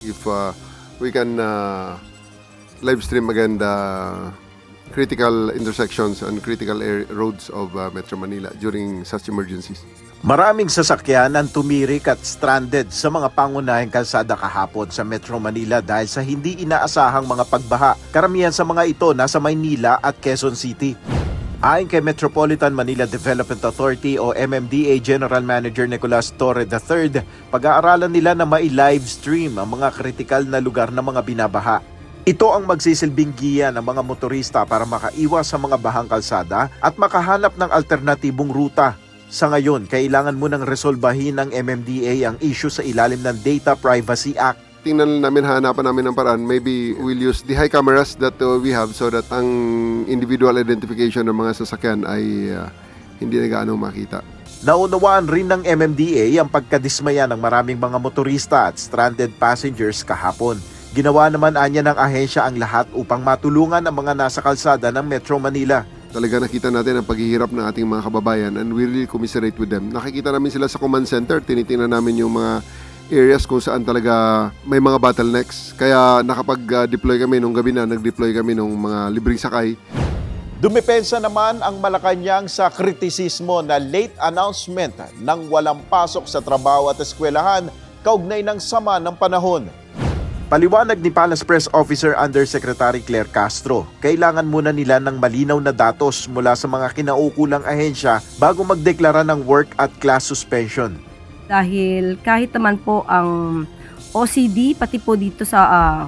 If we can live stream again the critical intersections and critical roads of Metro Manila during such emergencies. Maraming sasakyan ang tumirik at stranded sa mga pangunahing kalsada kahapon sa Metro Manila dahil sa hindi inaasahang mga pagbaha. Karamihan sa mga ito nasa Maynila at Quezon City. Ayon kay Metropolitan Manila Development Authority o MMDA General Manager Nicolas Torre III, pag-aaralan nila na mai-live stream ang mga kritikal na lugar ng mga binabaha. Ito ang magsisilbing giya ng mga motorista para makaiwas sa mga bahang kalsada at makahanap ng alternatibong ruta. Sa ngayon, kailangan munang resolbahin ng MMDA ang issue sa ilalim ng Data Privacy Act. Tingnan namin, hanapan namin ng paraan. Maybe we'll use the high cameras that we have so that ang individual identification ng mga sasakyan ay hindi na gaano makita. Naunawaan rin ng MMDA ang pagkadismaya ng maraming mga motorista at stranded passengers kahapon. Ginawa naman anya ng ahensya ang lahat upang matulungan ang mga nasa kalsada ng Metro Manila. Talaga nakita natin ang paghihirap ng ating mga kababayan and we really commiserate with them. Nakikita namin sila sa command center, tinitingnan namin yung mga areas kung saan talaga may mga bottlenecks. Kaya nakapag-deploy kami nung gabi na, nag-deploy kami nung mga libreng sakay. Dumepensa naman ang Malacanang sa kritisismo na late announcement ng walang pasok sa trabaho at eskwelahan kaugnay ng sama ng panahon. Paliwanag ni Palace Press Officer Undersecretary Claire Castro, kailangan muna nila ng malinaw na datos mula sa mga kinaukulang ahensya bago magdeklara ng work at class suspension. Dahil kahit naman po ang OCD, pati po dito sa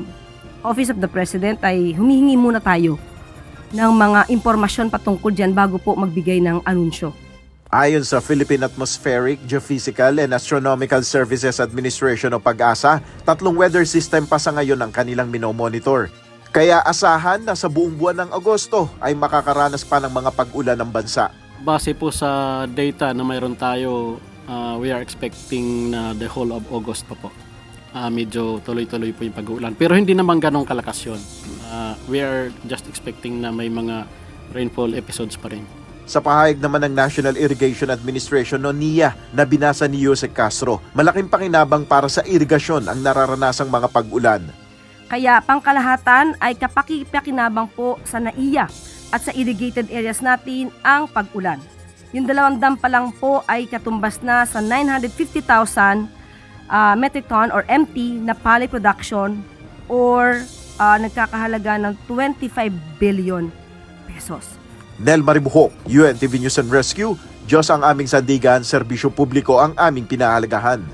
Office of the President ay humihingi muna tayo ng mga impormasyon patungkol dyan bago po magbigay ng anunsyo. Ayon sa Philippine Atmospheric, Geophysical and Astronomical Services Administration o PAGASA, 3 weather system pa sa ngayon ang kanilang minomonitor. Kaya asahan na sa buong buwan ng Agosto ay makakaranas pa ng mga pag-ulan ng bansa. Base po sa data na mayroon tayo, we are expecting na the whole of August pa po. Medyo tuloy-tuloy po yung pag-uulan. Pero hindi naman ganong kalakas yun. We are just expecting na may mga rainfall episodes pa rin. Sa pahayag naman ng National Irrigation Administration o NIA na binasa ni Jose Castro, malaking pakinabang para sa irigasyon ang nararanasang mga pag-ulan. Kaya pangkalahatan ay kapakipakinabang po sa NAIA at sa irrigated areas natin ang pag-ulan. Yung 2 dam pa lang po ay katumbas na sa 950,000 metric ton or MT na palay production or nagkakahalaga ng 25 billion pesos. Nel Maribuhok, UNTV News and Rescue, Diyos ang aming sandigan, serbisyo publiko ang aming pinahalagahan.